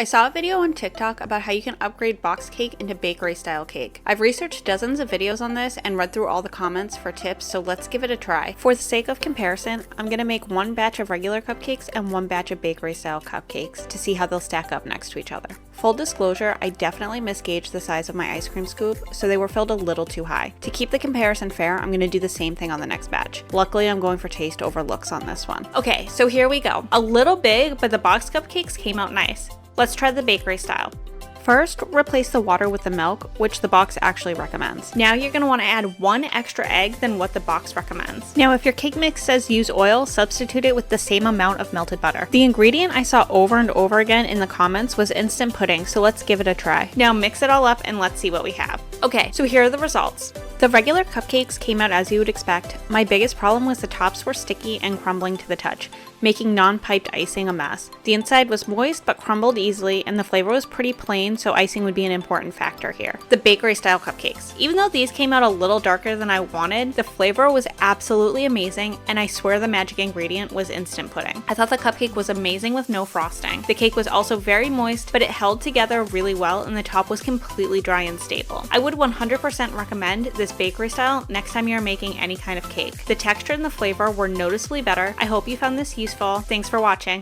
I saw a video on TikTok about how you can upgrade box cake into bakery style cake. I've researched dozens of videos on this and read through all the comments for tips, so let's give it a try. For the sake of comparison, I'm going to make one batch of regular cupcakes and one batch of bakery style cupcakes to see how they'll stack up next to each other. Full disclosure, I definitely misgauged the size of my ice cream scoop, so they were filled a little too high. To keep the comparison fair, I'm going to do the same thing on the next batch. Luckily, I'm going for taste over looks on this one. Okay, so here we go. A little big, but the box cupcakes came out nice. Let's try the bakery style. First, replace the water with the milk, which the box actually recommends. Now you're going to want to add one extra egg than what the box recommends. Now if your cake mix says use oil, substitute it with the same amount of melted butter. The ingredient I saw over and over again in the comments was instant pudding, so let's give it a try. Now mix it all up and let's see what we have. Okay, so here are the results. The regular cupcakes came out as you would expect. My biggest problem was the tops were sticky and crumbling to the touch, making non-piped icing a mess. The inside was moist but crumbled easily, and the flavor was pretty plain, so icing would be an important factor here. The bakery style cupcakes. Even though these came out a little darker than I wanted, the flavor was absolutely amazing, and I swear the magic ingredient was instant pudding. I thought the cupcake was amazing with no frosting. The cake was also very moist, but it held together really well, and the top was completely dry and stable. I would 100% recommend this bakery style next time you're making any kind of cake. The texture and the flavor were noticeably better. I hope you found this useful. Thanks for watching.